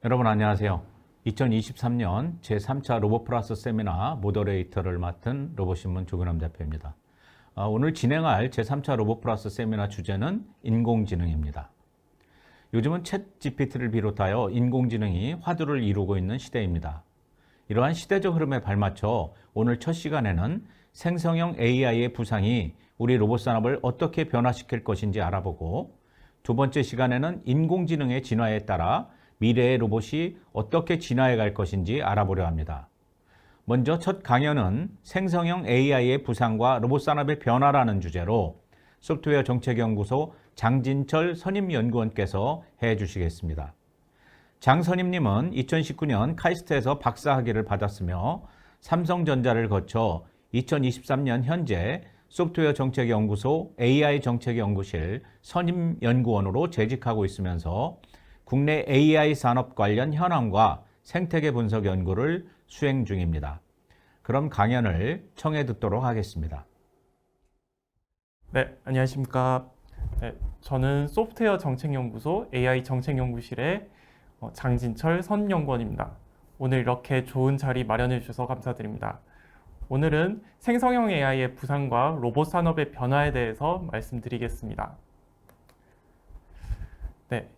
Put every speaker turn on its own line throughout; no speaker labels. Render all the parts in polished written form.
여러분 안녕하세요. 2023년 제3차 로봇플러스 세미나 모더레이터를 맡은 로봇신문 조근남 대표입니다. 오늘 진행할 제3차 로봇플러스 세미나 주제는 인공지능입니다. 요즘은 챗 GPT를 비롯하여 인공지능이 화두를 이루고 있는 시대입니다. 이러한 시대적 흐름에 발맞춰 오늘 첫 시간에는 생성형 AI의 부상이 우리 로봇 산업을 어떻게 변화시킬 것인지 알아보고, 두 번째 시간에는 인공지능의 진화에 따라 미래의 로봇이 어떻게 진화해 갈 것인지 알아보려 합니다. 먼저 첫 강연은 생성형 AI의 부상과 로봇 산업의 변화라는 주제로 소프트웨어 정책연구소 장진철 선임연구원께서 해주시겠습니다. 장 선임님은 2019년 카이스트에서 박사학위를 받았으며 삼성전자를 거쳐 2023년 현재 소프트웨어 정책연구소 AI 정책연구실 선임연구원으로 재직하고 있으면서 국내 AI 산업 관련 현황과 생태계 분석 연구를 수행 중입니다. 그럼 강연을 청해 듣도록 하겠습니다.
네, 안녕하십니까. 저는 소프트웨어 정책연구소 AI 정책연구실의 장진철 선임연구원입니다. 오늘 이렇게 좋은 자리 마련해 주셔서 감사드립니다. 오늘은 생성형 AI의 부상과 로봇 산업의 변화에 대해서 말씀드리겠습니다. 네,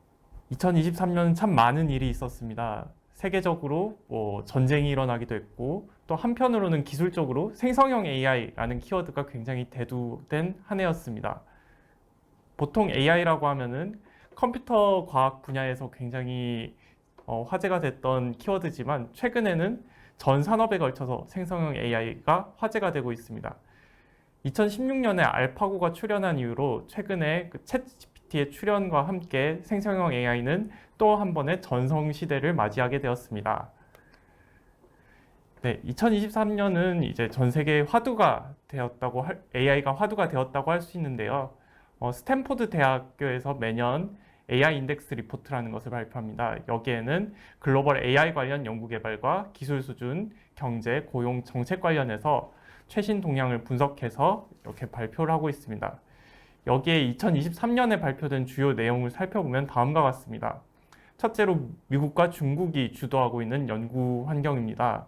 2023년은 참 많은 일이 있었습니다. 세계적으로 전쟁이 일어나기도 했고, 또 한편으로는 기술적으로 생성형 AI라는 키워드가 굉장히 대두된 한 해였습니다. 보통 AI라고 하면은 컴퓨터 과학 분야에서 굉장히 화제가 됐던 키워드지만, 최근에는 전 산업에 걸쳐서 생성형 AI가 화제가 되고 있습니다. 2016년에 알파고가 출연한 이후로 최근에 챗 GPT의 출연과 함께 생성형 AI는 또 한 번의 전성 시대를 맞이하게 되었습니다. 네, 2023년은 이제 전 세계의 AI가 화두가 되었다고 할 수 있는데요. 스탠포드 대학교에서 매년 AI 인덱스 리포트라는 것을 발표합니다. 여기에는 글로벌 AI 관련 연구 개발과 기술 수준, 경제, 고용, 정책 관련해서 최신 동향을 분석해서 이렇게 발표를 하고 있습니다. 여기에 2023년에 발표된 주요 내용을 살펴보면 다음과 같습니다. 첫째로 미국과 중국이 주도하고 있는 연구 환경입니다.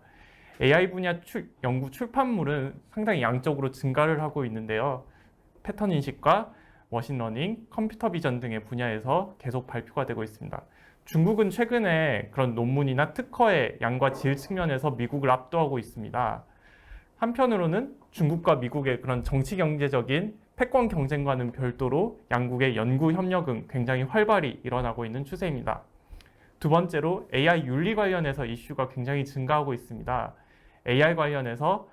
AI 분야 연구 출판물은 상당히 양적으로 증가를 하고 있는데요. 패턴 인식과 머신러닝, 컴퓨터 비전 등의 분야에서 계속 발표가 되고 있습니다. 중국은 최근에 그런 논문이나 특허의 양과 질 측면에서 미국을 압도하고 있습니다. 한편으로는 중국과 미국의 그런 정치 경제적인 패권 경쟁과는 별도로 양국의 연구 협력은 굉장히 활발히 일어나고 있는 추세입니다. 두 번째로 AI 윤리 관련해서 이슈가 굉장히 증가하고 있습니다. AI 관련해서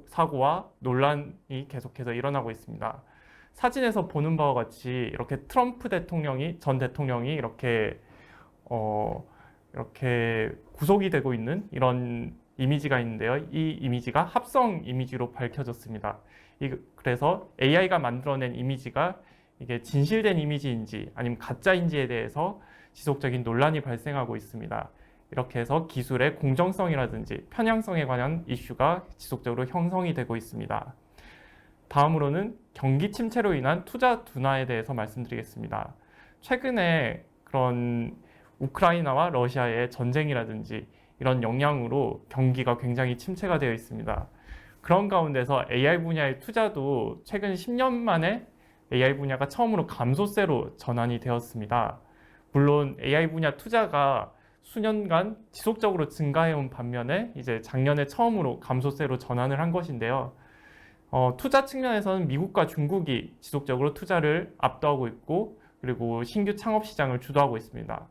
사고와 논란이 계속해서 일어나고 있습니다. 사진에서 보는 바와 같이 이렇게 트럼프 전 대통령이 이렇게 구속이 되고 있는 이런 이미지가 있는데요. 이 이미지가 합성 이미지로 밝혀졌습니다. 그래서 AI가 만들어낸 이미지가 이게 진실된 이미지인지 아니면 가짜인지에 대해서 지속적인 논란이 발생하고 있습니다. 이렇게 해서 기술의 공정성이라든지 편향성에 관한 이슈가 지속적으로 형성이 되고 있습니다. 다음으로는 경기 침체로 인한 투자 둔화에 대해서 말씀드리겠습니다. 최근에 그런 우크라이나와 러시아의 전쟁이라든지 이런 영향으로 경기가 굉장히 침체가 되어 있습니다. 그런 가운데서 AI 분야의 투자도 최근 10년 만에 AI 분야가 처음으로 감소세로 전환이 되었습니다. 물론 AI 분야 투자가 수년간 지속적으로 증가해온 반면에 이제 작년에 처음으로 감소세로 전환을 한 것인데요. 투자 측면에서는 미국과 중국이 지속적으로 투자를 압도하고 있고, 그리고 신규 창업 시장을 주도하고 있습니다.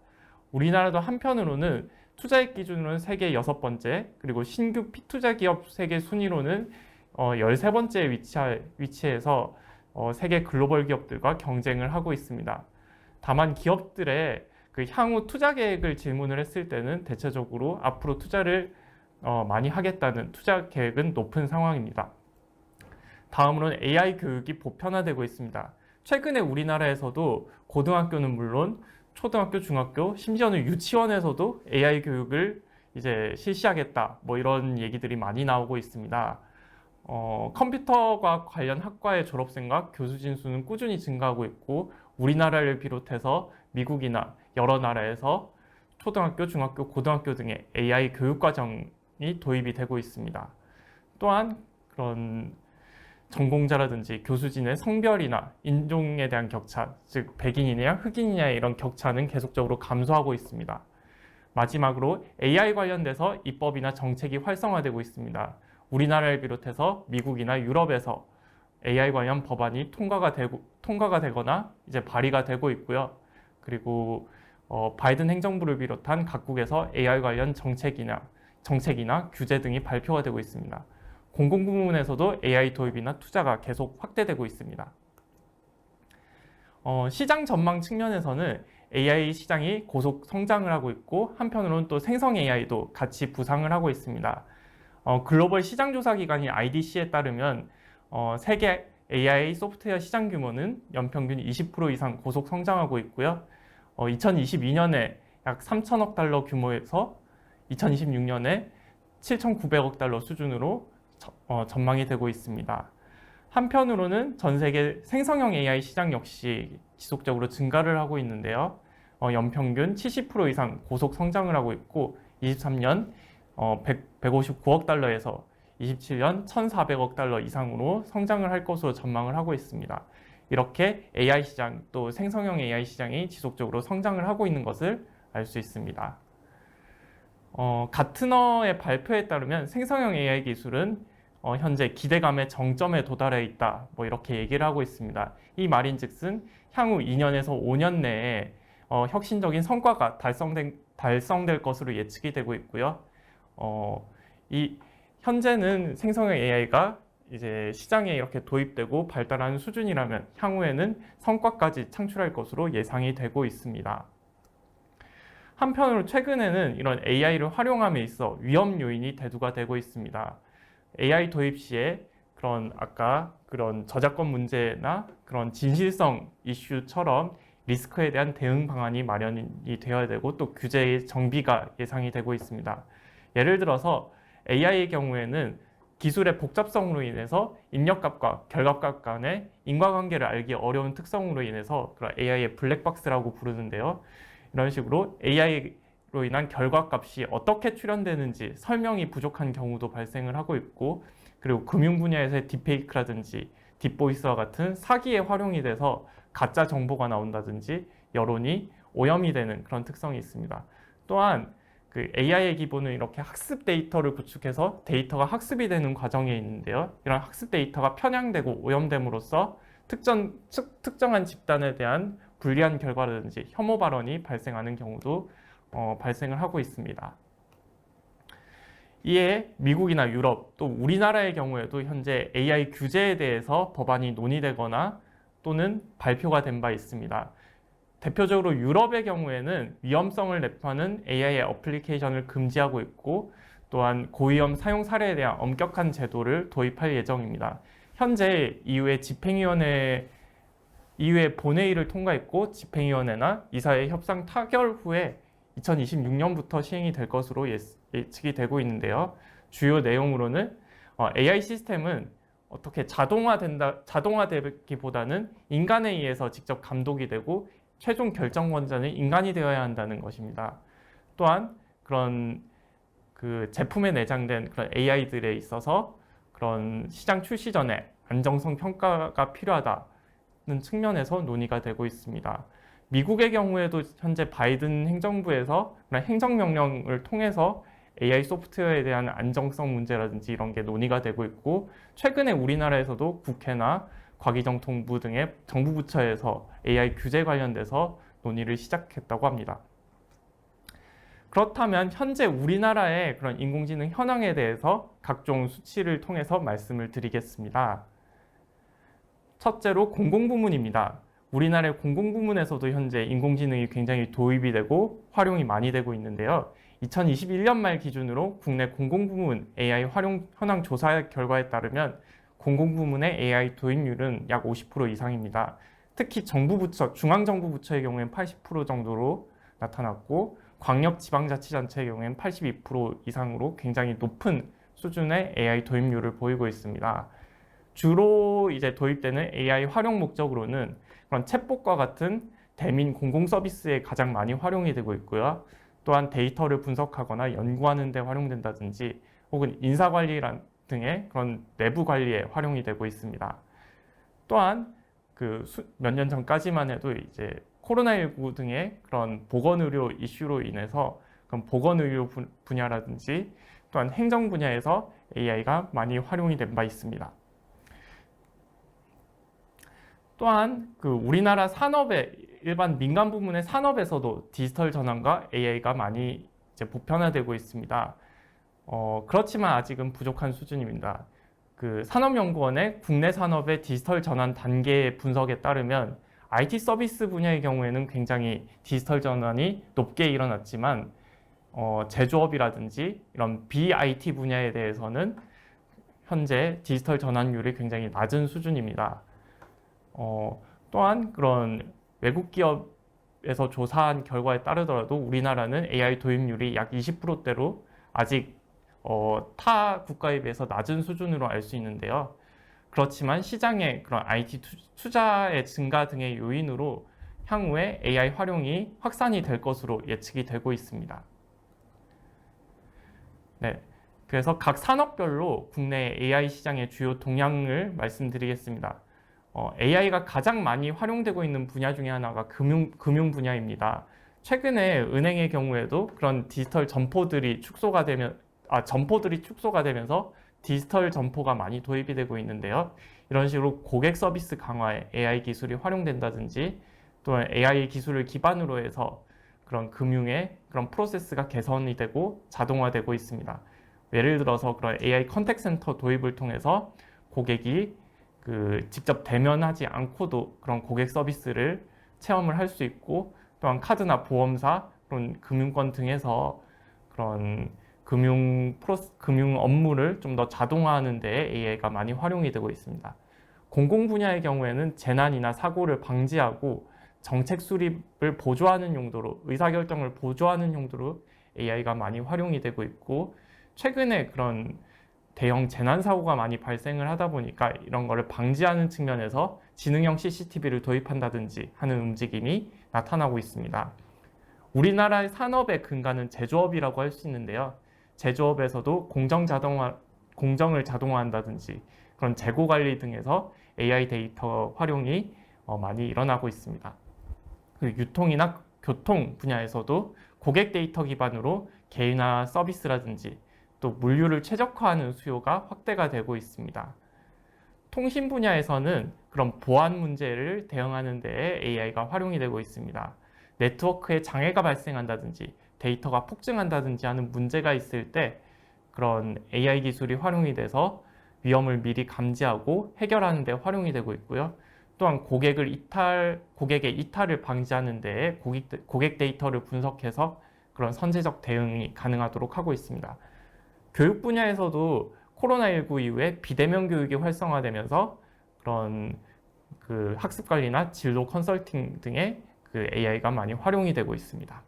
우리나라도 한편으로는 투자액 기준으로는 세계 6번째, 그리고 신규 피투자 기업 세계 순위로는 13번째 위치해서 세계 글로벌 기업들과 경쟁을 하고 있습니다. 다만 기업들의 그 향후 투자 계획을 질문을 했을 때는 대체적으로 앞으로 투자를 많이 하겠다는 투자 계획은 높은 상황입니다. 다음으로는 AI 교육이 보편화되고 있습니다. 최근에 우리나라에서도 고등학교는 물론 초등학교, 중학교, 심지어는 유치원에서도 AI 교육을 이제 실시하겠다, 이런 얘기들이 많이 나오고 있습니다. 컴퓨터과 관련 학과의 졸업생과 교수진 수는 꾸준히 증가하고 있고, 우리나라를 비롯해서 미국이나 여러 나라에서 초등학교, 중학교, 고등학교 등의 AI 교육 과정이 도입이 되고 있습니다. 또한 그런 전공자라든지 교수진의 성별이나 인종에 대한 격차, 즉 백인이냐 흑인이냐의 이런 격차는 계속적으로 감소하고 있습니다. 마지막으로 AI 관련돼서 입법이나 정책이 활성화되고 있습니다. 우리나라를 비롯해서 미국이나 유럽에서 AI 관련 법안이 통과가 되거나 이제 발의가 되고 있고요. 그리고 바이든 행정부를 비롯한 각국에서 AI 관련 정책이나 규제 등이 발표가 되고 있습니다. 공공부문에서도 AI 도입이나 투자가 계속 확대되고 있습니다. 시장 전망 측면에서는 AI 시장이 고속 성장을 하고 있고 한편으로는 또 생성 AI도 같이 부상을 하고 있습니다. 글로벌 시장 조사 기관인 IDC에 따르면 세계 AI 소프트웨어 시장 규모는 연평균 20% 이상 고속 성장하고 있고요. 2022년에 약 3천억 달러 규모에서 2026년에 7,900억 달러 수준으로 전망이 되고 있습니다. 한편으로는 전 세계 생성형 AI 시장 역시 지속적으로 증가를 하고 있는데요. 연평균 70% 이상 고속 성장을 하고 있고 23년 159억 달러에서 27년 1,400억 달러 이상으로 성장을 할 것으로 전망을 하고 있습니다. 이렇게 AI 시장 또 생성형 AI 시장이 지속적으로 성장을 하고 있는 것을 알 수 있습니다. 가트너의 발표에 따르면 생성형 AI 기술은 현재 기대감의 정점에 도달해 있다. 이렇게 얘기를 하고 있습니다. 이 말인즉슨 향후 2년에서 5년 내에 혁신적인 성과가 달성될 것으로 예측이 되고 있고요. 현재는 생성형 AI가 이제 시장에 이렇게 도입되고 발달하는 수준이라면 향후에는 성과까지 창출할 것으로 예상이 되고 있습니다. 한편으로 최근에는 이런 AI를 활용함에 있어 위험 요인이 대두가 되고 있습니다. AI 도입 시에 그런 저작권 문제나 그런 진실성 이슈처럼 리스크에 대한 대응 방안이 마련이 되어야 되고 또 규제의 정비가 예상이 되고 있습니다. 예를 들어서 AI의 경우에는 기술의 복잡성으로 인해서 입력값과 결과값 간의 인과관계를 알기 어려운 특성으로 인해서 그런 AI의 블랙박스라고 부르는데요. 이런 식으로 AI로 인한 결과값이 어떻게 출현되는지 설명이 부족한 경우도 발생을 하고 있고, 그리고 금융 분야에서의 딥페이크라든지 딥보이스와 같은 사기에 활용이 돼서 가짜 정보가 나온다든지 여론이 오염이 되는 그런 특성이 있습니다. 또한 그 AI의 기본은 이렇게 학습 데이터를 구축해서 데이터가 학습이 되는 과정에 있는데요. 이런 학습 데이터가 편향되고 오염됨으로써 특정한 집단에 대한 불리한 결과라든지 혐오 발언이 발생하는 경우도 발생을 하고 있습니다. 이에 미국이나 유럽 또 우리나라의 경우에도 현재 AI 규제에 대해서 법안이 논의되거나 또는 발표가 된 바 있습니다. 대표적으로 유럽의 경우에는 위험성을 내포하는 AI의 어플리케이션을 금지하고 있고, 또한 고위험 사용 사례에 대한 엄격한 제도를 도입할 예정입니다. 현재 EU의 본회의를 통과했고 집행위원회나 이사회 협상 타결 후에 2026년부터 시행이 될 것으로 예측이 되고 있는데요. 주요 내용으로는 AI 시스템은 어떻게 자동화되기보다는 인간에 의해서 직접 감독이 되고 최종 결정권자는 인간이 되어야 한다는 것입니다. 또한 그런 그 제품에 내장된 그런 AI들에 있어서 그런 시장 출시 전에 안정성 평가가 필요하다는 측면에서 논의가 되고 있습니다. 미국의 경우에도 현재 바이든 행정부에서 그런 행정명령을 통해서 AI 소프트웨어에 대한 안정성 문제라든지 이런 게 논의가 되고 있고, 최근에 우리나라에서도 국회나 과기정통부 등의 정부 부처에서 AI 규제 관련돼서 논의를 시작했다고 합니다. 그렇다면 현재 우리나라의 그런 인공지능 현황에 대해서 각종 수치를 통해서 말씀을 드리겠습니다. 첫째로 공공부문입니다. 우리나라의 공공부문에서도 현재 인공지능이 굉장히 도입이 되고 활용이 많이 되고 있는데요. 2021년 말 기준으로 국내 공공부문 AI 활용 현황 조사 결과에 따르면 공공부문의 AI 도입률은 약 50% 이상입니다. 특히 정부부처, 중앙정부부처의 경우에는 80% 정도로 나타났고, 광역지방자치단체의 경우에는 82% 이상으로 굉장히 높은 수준의 AI 도입률을 보이고 있습니다. 주로 이제 도입되는 AI 활용 목적으로는 그런 챗봇과 같은 대민 공공 서비스에 가장 많이 활용이 되고 있고요. 또한 데이터를 분석하거나 연구하는 데 활용된다든지 혹은 인사관리 등의 그런 내부 관리에 활용이 되고 있습니다. 또한 몇 년 전까지만 해도 이제 코로나19 등의 그런 보건의료 이슈로 인해서 그런 보건의료 분야라든지 또한 행정 분야에서 AI가 많이 활용이 된 바 있습니다. 또한 우리나라 산업의 일반 민간 부문의 산업에서도 디지털 전환과 AI가 많이 이제 보편화되고 있습니다. 그렇지만 아직은 부족한 수준입니다. 산업연구원의 국내 산업의 디지털 전환 단계 분석에 따르면 IT 서비스 분야의 경우에는 굉장히 디지털 전환이 높게 일어났지만 제조업이라든지 이런 BIT 분야에 대해서는 현재 디지털 전환율이 굉장히 낮은 수준입니다. 또한 그런 외국 기업에서 조사한 결과에 따르더라도 우리나라는 AI 도입률이 약 20%대로 아직 타 국가에 비해서 낮은 수준으로 알 수 있는데요. 그렇지만 시장의 그런 IT 투자의 증가 등의 요인으로 향후에 AI 활용이 확산이 될 것으로 예측이 되고 있습니다. 네, 그래서 각 산업별로 국내 AI 시장의 주요 동향을 말씀드리겠습니다. AI가 가장 많이 활용되고 있는 분야 중에 하나가 금융 분야입니다. 최근에 은행의 경우에도 그런 디지털 점포들이 축소가 되면서 디지털 점포가 많이 도입이 되고 있는데요. 이런 식으로 고객 서비스 강화에 AI 기술이 활용된다든지 또는 AI 기술을 기반으로 해서 그런 금융의 그런 프로세스가 개선이 되고 자동화되고 있습니다. 예를 들어서 그런 AI 컨택 센터 도입을 통해서 고객이 직접 대면하지 않고도 그런 고객 서비스를 체험을 할 수 있고 또한 카드나 보험사, 그런 금융권 등에서 그런 금융 업무를 좀 더 자동화하는 데 AI가 많이 활용이 되고 있습니다. 공공 분야의 경우에는 재난이나 사고를 방지하고 정책 수립을 보조하는 용도로, 의사결정을 보조하는 용도로 AI가 많이 활용이 되고 있고, 최근에 그런 대형 재난 사고가 많이 발생을 하다 보니까 이런 거를 방지하는 측면에서 지능형 CCTV를 도입한다든지 하는 움직임이 나타나고 있습니다. 우리나라의 산업의 근간은 제조업이라고 할 수 있는데요. 제조업에서도 공정을 자동화한다든지 그런 재고 관리 등에서 AI 데이터 활용이 많이 일어나고 있습니다. 유통이나 교통 분야에서도 고객 데이터 기반으로 개인화 서비스라든지 또 물류를 최적화하는 수요가 확대가 되고 있습니다. 통신 분야에서는 그런 보안 문제를 대응하는 데 AI가 활용이 되고 있습니다. 네트워크에 장애가 발생한다든지 데이터가 폭증한다든지 하는 문제가 있을 때 그런 AI 기술이 활용이 돼서 위험을 미리 감지하고 해결하는 데 활용이 되고 있고요. 또한 고객의 이탈을 방지하는 데 고객 데이터를 분석해서 그런 선제적 대응이 가능하도록 하고 있습니다. 교육 분야에서도 코로나19 이후에 비대면 교육이 활성화되면서 그런 학습 관리나 진로 컨설팅 등의 AI가 많이 활용이 되고 있습니다.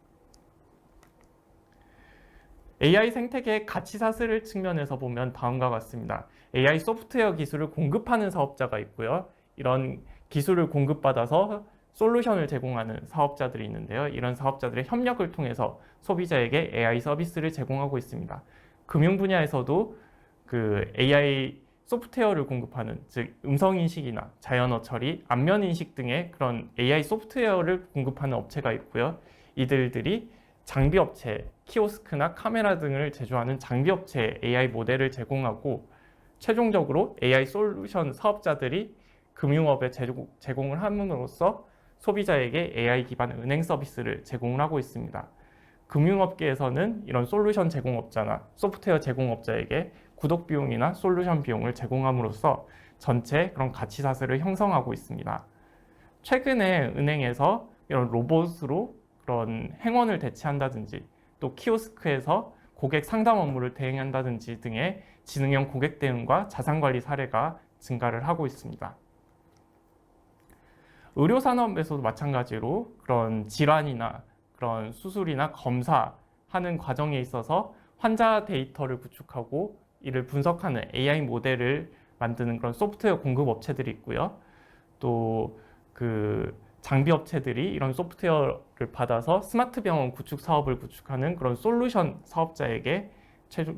AI 생태계의 가치 사슬을 측면에서 보면 다음과 같습니다. AI 소프트웨어 기술을 공급하는 사업자가 있고요. 이런 기술을 공급받아서 솔루션을 제공하는 사업자들이 있는데요. 이런 사업자들의 협력을 통해서 소비자에게 AI 서비스를 제공하고 있습니다. 금융 분야에서도 AI 소프트웨어를 공급하는, 즉 음성인식이나 자연어 처리, 안면인식 등의 그런 AI 소프트웨어를 공급하는 업체가 있고요. 이들이 장비업체, 키오스크나 카메라 등을 제조하는 장비업체에 AI 모델을 제공하고, 최종적으로 AI 솔루션 사업자들이 금융업에 제공을 함으로써 소비자에게 AI 기반 은행 서비스를 제공을 하고 있습니다. 금융업계에서는 이런 솔루션 제공업자나 소프트웨어 제공업자에게 구독 비용이나 솔루션 비용을 제공함으로써 전체 그런 가치 사슬을 형성하고 있습니다. 최근에 은행에서 이런 로봇으로 그런 행원을 대체한다든지 또 키오스크에서 고객 상담 업무를 대행한다든지 등의 지능형 고객 대응과 자산 관리 사례가 증가를 하고 있습니다. 의료 산업에서도 마찬가지로 그런 질환이나 그런 수술이나 검사하는 과정에 있어서 환자 데이터를 구축하고 이를 분석하는 AI 모델을 만드는 그런 소프트웨어 공급 업체들이 있고요. 또 장비 업체들이 이런 소프트웨어를 받아서 스마트 병원 구축 사업을 구축하는 그런 솔루션 사업자에게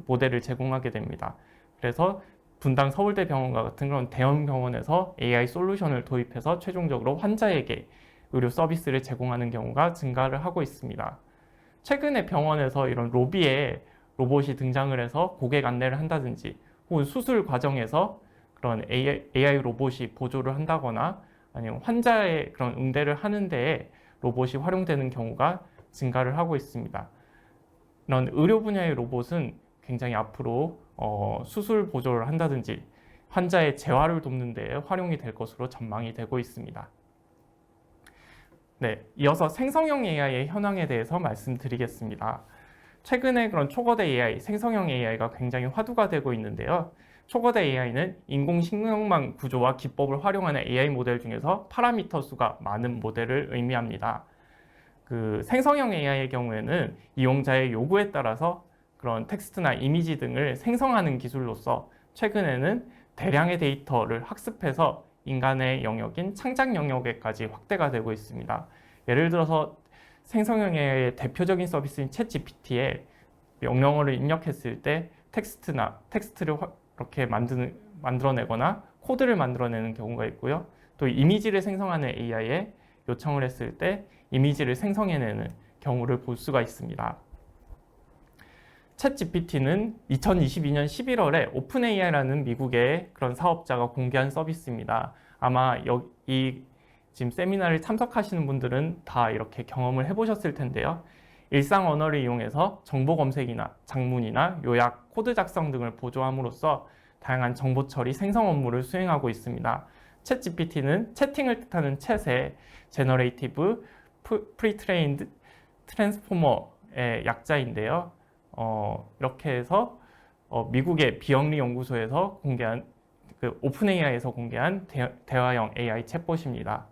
모델을 제공하게 됩니다. 그래서 분당 서울대병원과 같은 그런 대형 병원에서 AI 솔루션을 도입해서 최종적으로 환자에게 의료 서비스를 제공하는 경우가 증가를 하고 있습니다. 최근에 병원에서 이런 로비에 로봇이 등장을 해서 고객 안내를 한다든지 혹은 수술 과정에서 그런 AI 로봇이 보조를 한다거나 아니면 환자의 그런 응대를 하는 데에 로봇이 활용되는 경우가 증가를 하고 있습니다. 이런 의료 분야의 로봇은 굉장히 앞으로 수술 보조를 한다든지 환자의 재활을 돕는 데 활용이 될 것으로 전망이 되고 있습니다. 네, 이어서 생성형 AI의 현황에 대해서 말씀드리겠습니다. 최근에 그런 초거대 AI, 생성형 AI가 굉장히 화두가 되고 있는데요. 초거대 AI는 인공신경망 구조와 기법을 활용하는 AI 모델 중에서 파라미터 수가 많은 모델을 의미합니다. 그 생성형 AI의 경우에는 이용자의 요구에 따라서 그런 텍스트나 이미지 등을 생성하는 기술로서 최근에는 대량의 데이터를 학습해서 인간의 영역인 창작 영역에까지 확대가 되고 있습니다. 예를 들어서 생성형 AI의 대표적인 서비스인 챗GPT에 명령어를 입력했을 때 텍스트를 이렇게 만들어내거나 코드를 만들어내는 경우가 있고요. 또 이미지를 생성하는 AI에 요청을 했을 때 이미지를 생성해내는 경우를 볼 수가 있습니다. 챗GPT는 2022년 11월에 오픈AI라는 미국의 그런 사업자가 공개한 서비스입니다. 아마 이 지금 세미나를 참석하시는 분들은 다 이렇게 경험을 해보셨을 텐데요. 일상 언어를 이용해서 정보 검색이나 장문이나 요약, 코드 작성 등을 보조함으로써 다양한 정보 처리, 생성 업무를 수행하고 있습니다. 챗GPT는 채팅을 뜻하는 챗의 제너레이티브 프리트레인드 트랜스포머의 약자인데요. 이렇게 해서 미국의 비영리 연구소에서 공개한 오픈AI에서 공개한 대화형 AI 챗봇입니다.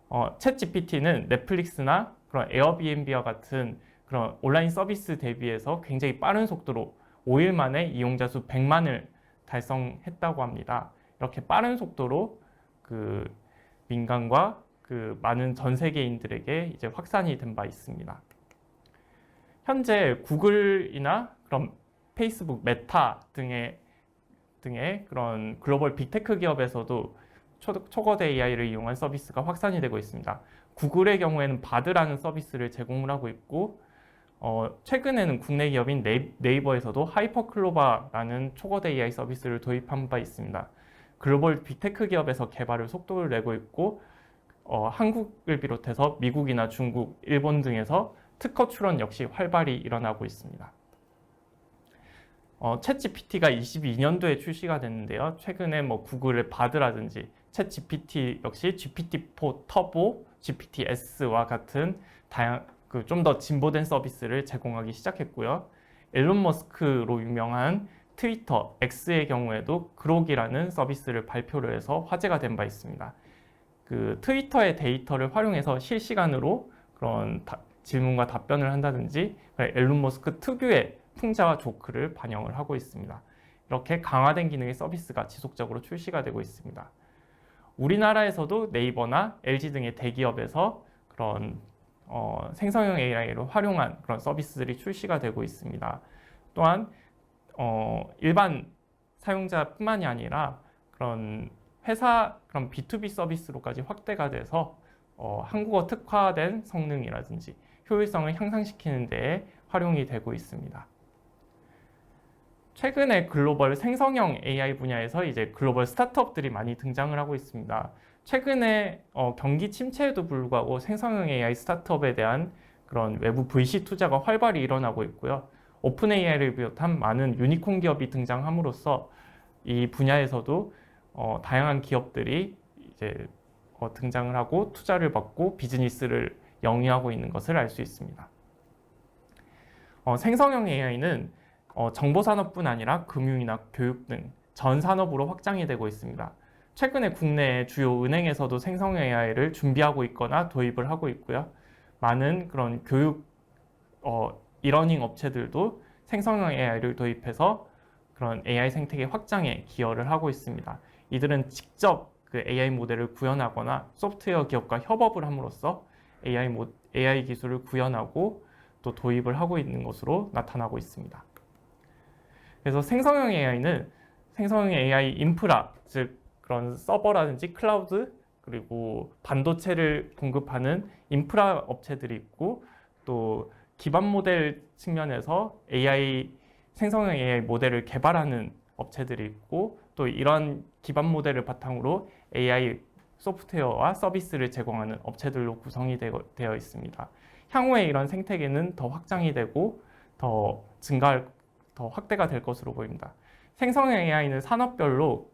챗GPT는 넷플릭스나 그런 에어비앤비와 같은 그런 온라인 서비스 대비해서 굉장히 빠른 속도로 5일 만에 이용자 수 100만을 달성했다고 합니다. 이렇게 빠른 속도로 그 민간과 그 많은 전 세계인들에게 이제 확산이 된 바 있습니다. 현재 구글이나 그런 페이스북, 메타 등의 그런 글로벌 빅테크 기업에서도 초거대 AI를 이용한 서비스가 확산이 되고 있습니다. 구글의 경우에는 바드라는 서비스를 제공을 하고 있고 최근에는 국내 기업인 네이버에서도 하이퍼클로바라는 초거대 AI 서비스를 도입한 바 있습니다. 글로벌 빅테크 기업에서 개발을 속도를 내고 있고 한국을 비롯해서 미국이나 중국, 일본 등에서 특허 출원 역시 활발히 일어나고 있습니다. 챗GPT가 22년도에 출시가 됐는데요. 최근에 구글의 바드라든지 챗GPT 역시 GPT-4 터보, GPT-S와 같은 좀 더 진보된 서비스를 제공하기 시작했고요. 일론 머스크로 유명한 트위터 X의 경우에도 그록이라는 서비스를 발표를 해서 화제가 된 바 있습니다. 그 트위터의 데이터를 활용해서 실시간으로 그런 질문과 답변을 한다든지 일론 머스크 특유의 풍자와 조크를 반영을 하고 있습니다. 이렇게 강화된 기능의 서비스가 지속적으로 출시가 되고 있습니다. 우리나라에서도 네이버나 LG 등의 대기업에서 그런 생성형 AI를 활용한 그런 서비스들이 출시가 되고 있습니다. 또한 일반 사용자뿐만이 아니라 그런 회사 그런 B2B 서비스로까지 확대가 돼서 한국어 특화된 성능이라든지 효율성을 향상시키는 데에 활용이 되고 있습니다. 최근에 글로벌 생성형 AI 분야에서 이제 글로벌 스타트업들이 많이 등장을 하고 있습니다. 최근에 경기 침체에도 불구하고 생성형 AI 스타트업에 대한 그런 외부 VC 투자가 활발히 일어나고 있고요. 오픈AI를 비롯한 많은 유니콘 기업이 등장함으로써 이 분야에서도 다양한 기업들이 이제 등장을 하고 투자를 받고 비즈니스를 영위하고 있는 것을 알 수 있습니다. 생성형 AI는 정보산업뿐 아니라 금융이나 교육 등 전 산업으로 확장이 되고 있습니다. 최근에 국내 주요 은행에서도 생성형 AI를 준비하고 있거나 도입을 하고 있고요. 많은 그런 교육 이러닝 업체들도 생성형 AI를 도입해서 그런 AI 생태계 확장에 기여를 하고 있습니다. 이들은 직접 그 AI 모델을 구현하거나 소프트웨어 기업과 협업을 함으로써 AI 기술을 구현하고 또 도입을 하고 있는 것으로 나타나고 있습니다. 그래서 생성형 AI는 생성형 AI 인프라, 즉 그런 서버라든지 클라우드 그리고 반도체를 공급하는 인프라 업체들이 있고 또 기반 모델 측면에서 생성형 AI 모델을 개발하는 업체들이 있고 또 이런 기반 모델을 바탕으로 AI 소프트웨어와 서비스를 제공하는 업체들로 구성이 되어 있습니다. 향후에 이런 생태계는 더 확장이 되고 더 확대가 될 것으로 보입니다. 생성형 AI는 산업별로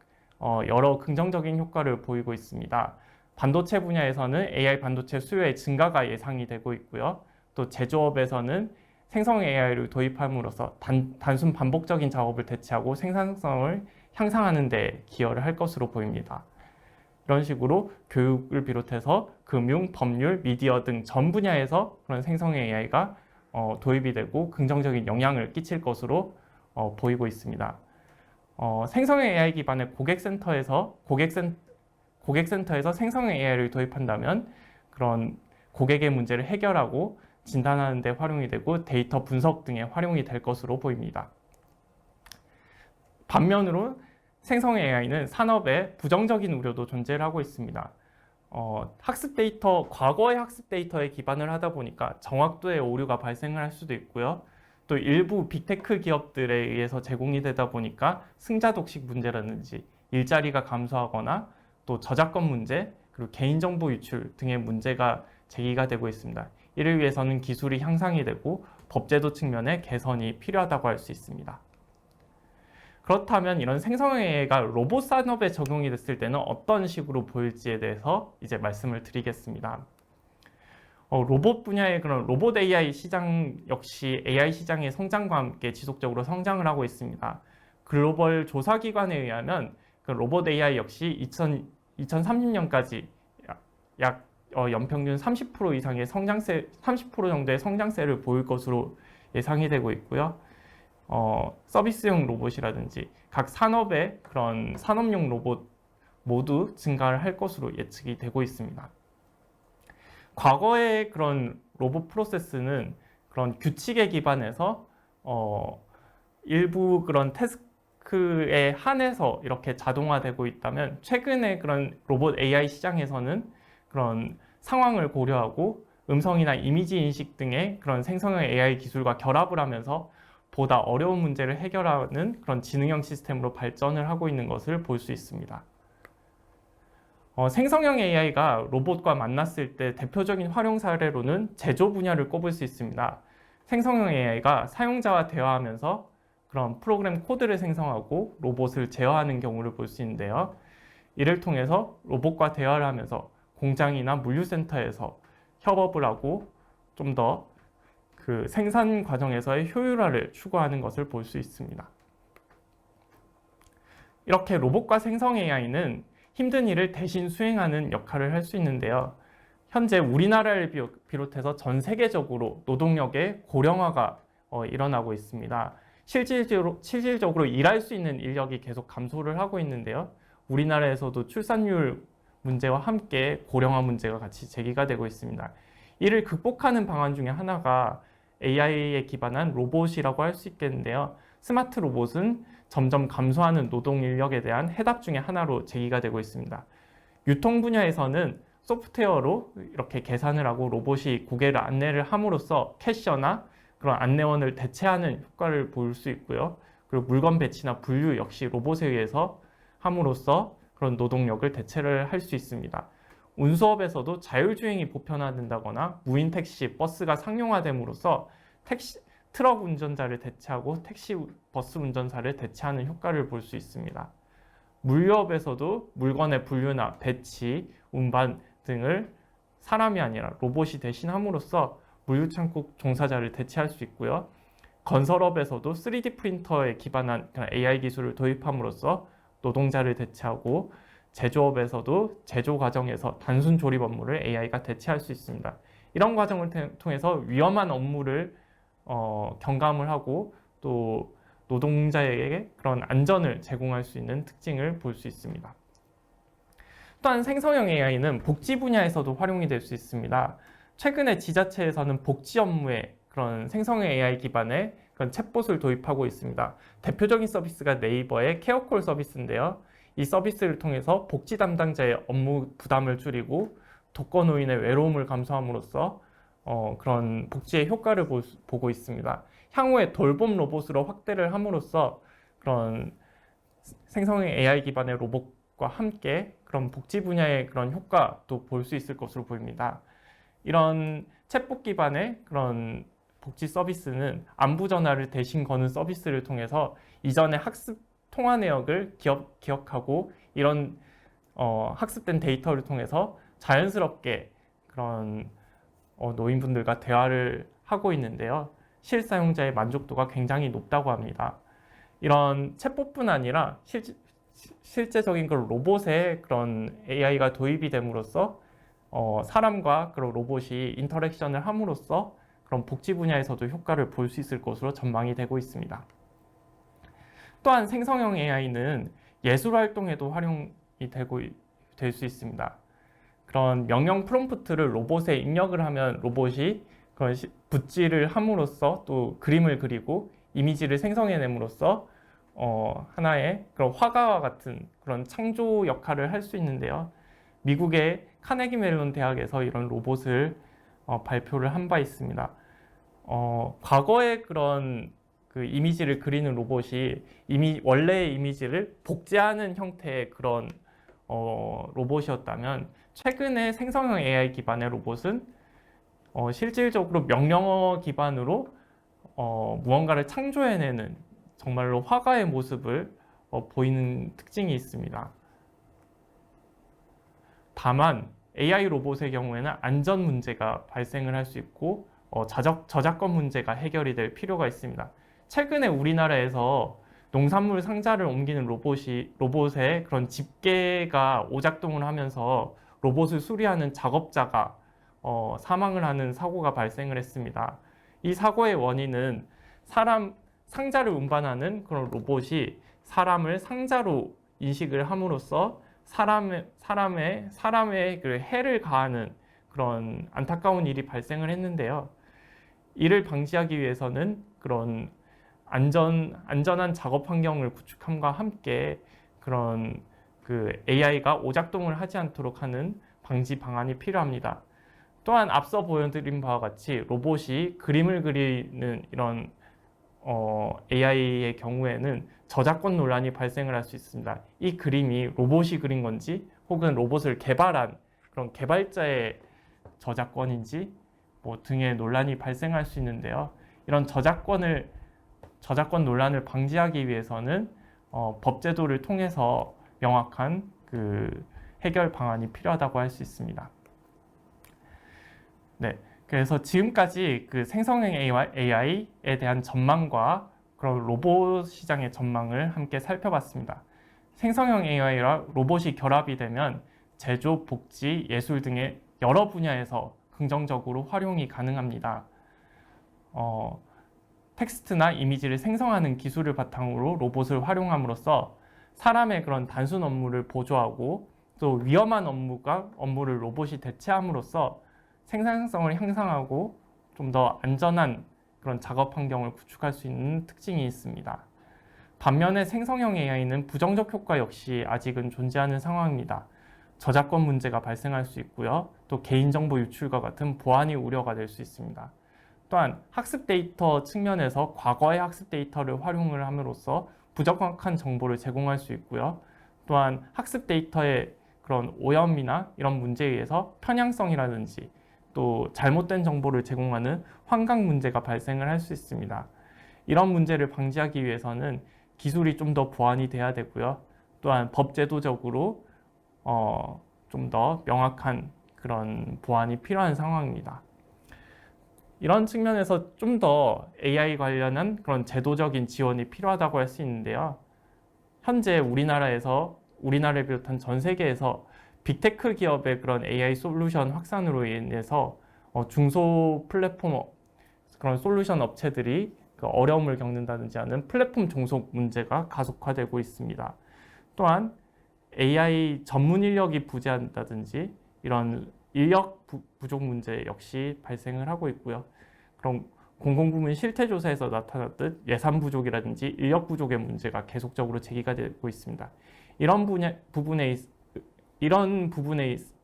여러 긍정적인 효과를 보이고 있습니다. 반도체 분야에서는 AI 반도체 수요의 증가가 예상이 되고 있고요. 또 제조업에서는 생성형 AI를 도입함으로써 단순 반복적인 작업을 대체하고 생산성을 향상하는 데 기여를 할 것으로 보입니다. 이런 식으로 교육을 비롯해서 금융, 법률, 미디어 등 전 분야에서 그런 생성형 AI가 도입이 되고 긍정적인 영향을 끼칠 것으로 보이고 있습니다. 생성형 AI 기반의 고객센터에서 생성형 AI를 도입한다면 그런 고객의 문제를 해결하고 진단하는 데 활용이 되고 데이터 분석 등에 활용이 될 것으로 보입니다. 반면으로 생성형 AI는 산업에 부정적인 우려도 존재를 하고 있습니다. 과거의 학습 데이터에 기반을 하다 보니까 정확도의 오류가 발생을 할 수도 있고요. 또 일부 빅테크 기업들에 의해서 제공이 되다 보니까 승자 독식 문제라든지 일자리가 감소하거나 또 저작권 문제 그리고 개인정보 유출 등의 문제가 제기가 되고 있습니다. 이를 위해서는 기술이 향상이 되고 법제도 측면의 개선이 필요하다고 할 수 있습니다. 그렇다면 이런 생성형 AI가 로봇 산업에 적용이 됐을 때는 어떤 식으로 보일지에 대해서 이제 말씀을 드리겠습니다. 로봇 분야의 그런 로봇 AI 시장 역시 AI 시장의 성장과 함께 지속적으로 성장을 하고 있습니다. 글로벌 조사기관에 의하면 그 로봇 AI 역시 2030년까지 약 연평균 30% 이상의 30% 정도의 성장세를 보일 것으로 예상이 되고 있고요. 서비스용 로봇이라든지 각 산업의 그런 산업용 로봇 모두 증가를 할 것으로 예측이 되고 있습니다. 과거의 그런 로봇 프로세스는 그런 규칙에 기반해서 일부 그런 태스크에 한해서 이렇게 자동화되고 있다면 최근에 그런 로봇 AI 시장에서는 그런 상황을 고려하고 음성이나 이미지 인식 등의 그런 생성형 AI 기술과 결합을 하면서 보다 어려운 문제를 해결하는 그런 지능형 시스템으로 발전을 하고 있는 것을 볼 수 있습니다. 생성형 AI가 로봇과 만났을 때 대표적인 활용 사례로는 제조 분야를 꼽을 수 있습니다. 생성형 AI가 사용자와 대화하면서 그런 프로그램 코드를 생성하고 로봇을 제어하는 경우를 볼 수 있는데요. 이를 통해서 로봇과 대화를 하면서 공장이나 물류센터에서 협업을 하고 좀 더 그 생산 과정에서의 효율화를 추구하는 것을 볼 수 있습니다. 이렇게 로봇과 생성 AI는 힘든 일을 대신 수행하는 역할을 할 수 있는데요. 현재 우리나라를 비롯해서 전 세계적으로 노동력의 고령화가 일어나고 있습니다. 실질적으로 일할 수 있는 인력이 계속 감소를 하고 있는데요. 우리나라에서도 출산율 문제와 함께 고령화 문제가 같이 제기가 되고 있습니다. 이를 극복하는 방안 중에 하나가 AI에 기반한 로봇이라고 할 수 있겠는데요. 스마트 로봇은 점점 감소하는 노동 인력에 대한 해답 중에 하나로 제기가 되고 있습니다. 유통 분야에서는 소프트웨어로 이렇게 계산을 하고 로봇이 고객을 안내를 함으로써 캐셔나 그런 안내원을 대체하는 효과를 볼 수 있고요. 그리고 물건 배치나 분류 역시 로봇에 의해서 함으로써 그런 노동력을 대체를 할 수 있습니다. 운수업에서도 자율주행이 보편화된다거나 무인 택시, 버스가 상용화됨으로써 트럭 운전자를 대체하고 택시, 버스 운전사를 대체하는 효과를 볼 수 있습니다. 물류업에서도 물건의 분류나 배치, 운반 등을 사람이 아니라 로봇이 대신함으로써 물류창고 종사자를 대체할 수 있고요. 건설업에서도 3D 프린터에 기반한 AI 기술을 도입함으로써 노동자를 대체하고 제조업에서도 제조 과정에서 단순 조립 업무를 AI가 대체할 수 있습니다. 이런 과정을 통해서 위험한 업무를 경감을 하고 또 노동자에게 그런 안전을 제공할 수 있는 특징을 볼 수 있습니다. 또한 생성형 AI는 복지 분야에서도 활용이 될 수 있습니다. 최근에 지자체에서는 복지 업무에 그런 생성형 AI 기반의 그런 챗봇을 도입하고 있습니다. 대표적인 서비스가 네이버의 케어콜 서비스인데요. 이 서비스를 통해서 복지 담당자의 업무 부담을 줄이고 독거노인의 외로움을 감소함으로써 그런 복지의 효과를 보고 있습니다. 향후에 돌봄 로봇으로 확대를 함으로써 그런 생성형 AI 기반의 로봇과 함께 그런 복지 분야의 그런 효과도 볼 수 있을 것으로 보입니다. 이런 챗봇 기반의 그런 복지 서비스는 안부 전화를 대신 거는 서비스를 통해서 이전의 학습 통화 내역을 기억하고 이런 학습된 데이터를 통해서 자연스럽게 그런 노인분들과 대화를 하고 있는데요. 실사용자의 만족도가 굉장히 높다고 합니다. 이런 챗봇뿐 아니라 실제적인 그런 로봇에 그런 AI가 도입이 됨으로써 사람과 그런 로봇이 인터랙션을 함으로써 그런 복지 분야에서도 효과를 볼 수 있을 것으로 전망이 되고 있습니다. 또한 생성형 AI는 예술 활동에도 활용이 될 수 있습니다. 그런 명령 프롬프트를 로봇에 입력을 하면 로봇이 그런 붓질을 함으로써 또 그림을 그리고 이미지를 생성해냄으로써 하나의 그런 화가와 같은 그런 창조 역할을 할 수 있는데요. 미국의 카네기 멜론 대학에서 이런 로봇을 발표를 한 바 있습니다. 과거에 그런 그 이미지를 그리는 로봇이 원래의 이미지를 복제하는 형태의 그런 로봇이었다면 최근에 생성형 AI 기반의 로봇은 실질적으로 명령어 기반으로 무언가를 창조해내는 정말로 화가의 모습을 보이는 특징이 있습니다. 다만 AI 로봇의 경우에는 안전 문제가 발생을 할 수 있고 저작권 문제가 해결이 될 필요가 있습니다. 최근에 우리나라에서 농산물 상자를 옮기는 로봇의 그런 집게가 오작동을 하면서 로봇을 수리하는 작업자가 사망을 하는 사고가 발생을 했습니다. 이 사고의 원인은 상자를 운반하는 그런 로봇이 사람을 상자로 인식을 함으로써 사람의 그 해를 가하는 그런 안타까운 일이 발생을 했는데요. 이를 방지하기 위해서는 그런 안전한 작업 환경을 구축함과 함께 그런 그 AI가 오작동을 하지 않도록 하는 방지 방안이 필요합니다. 또한 앞서 보여드린 바와 같이 로봇이 그림을 그리는 이런 AI의 경우에는 저작권 논란이 발생을 할 수 있습니다. 이 그림이 로봇이 그린 건지 혹은 로봇을 개발한 그런 개발자의 저작권인지 등의 논란이 발생할 수 있는데요. 이런 저작권 논란을 방지하기 위해서는 법제도를 통해서 명확한 그 해결 방안이 필요하다고 할 수 있습니다. 네, 그래서 지금까지 그 생성형 AI에 대한 전망과 그런 로봇 시장의 전망을 함께 살펴봤습니다. 생성형 AI와 로봇이 결합이 되면 제조, 복지, 예술 등의 여러 분야에서 긍정적으로 활용이 가능합니다. 텍스트나 이미지를 생성하는 기술을 바탕으로 로봇을 활용함으로써 사람의 그런 단순 업무를 보조하고 또 위험한 업무를 로봇이 대체함으로써 생산성을 향상하고 좀 더 안전한 그런 작업 환경을 구축할 수 있는 특징이 있습니다. 반면에 생성형 AI는 부정적 효과 역시 아직은 존재하는 상황입니다. 저작권 문제가 발생할 수 있고요. 또 개인정보 유출과 같은 보안이 우려가 될 수 있습니다. 또한 학습 데이터 측면에서 과거의 학습 데이터를 활용을 함으로써 부정확한 정보를 제공할 수 있고요. 또한 학습 데이터의 그런 오염이나 이런 문제에 의해서 편향성이라든지 또 잘못된 정보를 제공하는 환강 문제가 발생을 할 수 있습니다. 이런 문제를 방지하기 위해서는 기술이 좀 더 보완이 돼야 되고요. 또한 법제도적으로 좀 더 명확한 그런 보완이 필요한 상황입니다. 이런 측면에서 좀 더 AI 관련한 그런 제도적인 지원이 필요하다고 할 수 있는데요. 현재 우리나라를 비롯한 전 세계에서 빅테크 기업의 그런 AI 솔루션 확산으로 인해서 중소 플랫폼 그런 솔루션 업체들이 그 어려움을 겪는다든지 하는 플랫폼 종속 문제가 가속화되고 있습니다. 또한 AI 전문 인력이 부재한다든지 이런 인력 부족 문제 역시 발생을 하고 있고요. 그럼 공공부문 실태조사에서 나타났듯 예산 부족이라든지 인력 부족의 문제가 계속적으로 제기가 되고 있습니다. 이런 부분에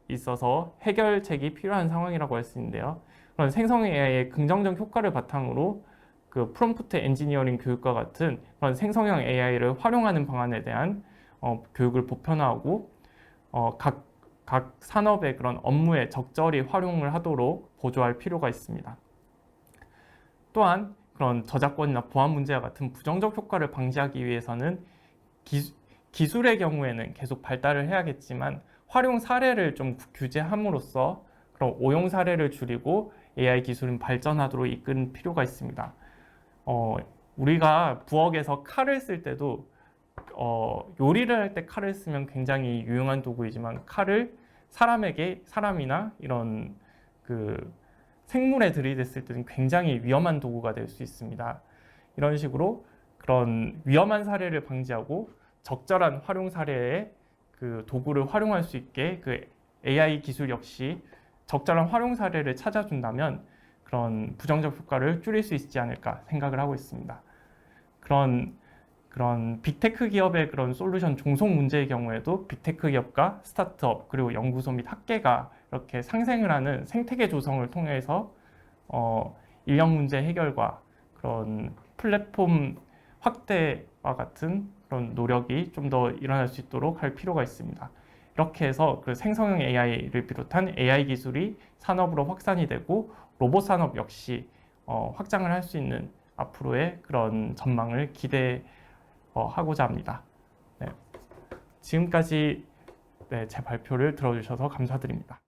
있어서 해결책이 필요한 상황이라고 할 수 있는데요. 그런 생성 AI의 긍정적 효과를 바탕으로 그 프롬프트 엔지니어링 교육과 같은 그런 생성형 AI를 활용하는 방안에 대한 교육을 보편화하고 각 산업의 그런 업무에 적절히 활용을 하도록 보조할 필요가 있습니다. 또한 그런 저작권이나 보안 문제와 같은 부정적 효과를 방지하기 위해서는 기술의 경우에는 계속 발달을 해야겠지만 활용 사례를 좀 규제함으로써 그런 오용 사례를 줄이고 AI 기술은 발전하도록 이끄는 필요가 있습니다. 우리가 부엌에서 칼을 쓸 때도 요리를 할 때 칼을 쓰면 굉장히 유용한 도구이지만 칼을 사람이나 이런 그 생물에 들이댔을 때는 굉장히 위험한 도구가 될 수 있습니다. 이런 식으로 그런 위험한 사례를 방지하고 적절한 활용 사례에 그 도구를 활용할 수 있게 그 AI 기술 역시 적절한 활용 사례를 찾아준다면 그런 부정적 효과를 줄일 수 있지 않을까 생각을 하고 있습니다. 그런 빅테크 기업의 그런 솔루션 종속 문제의 경우에도 빅테크 기업과 스타트업 그리고 연구소 및 학계가 이렇게 상생을 하는 생태계 조성을 통해서 인력 문제 해결과 그런 플랫폼 확대와 같은 그런 노력이 좀 더 일어날 수 있도록 할 필요가 있습니다. 이렇게 해서 그 생성형 AI를 비롯한 AI 기술이 산업으로 확산이 되고 로봇 산업 역시 확장을 할 수 있는 앞으로의 그런 전망을 기대하고자 합니다. 네. 지금까지 제 발표를 들어주셔서 감사드립니다.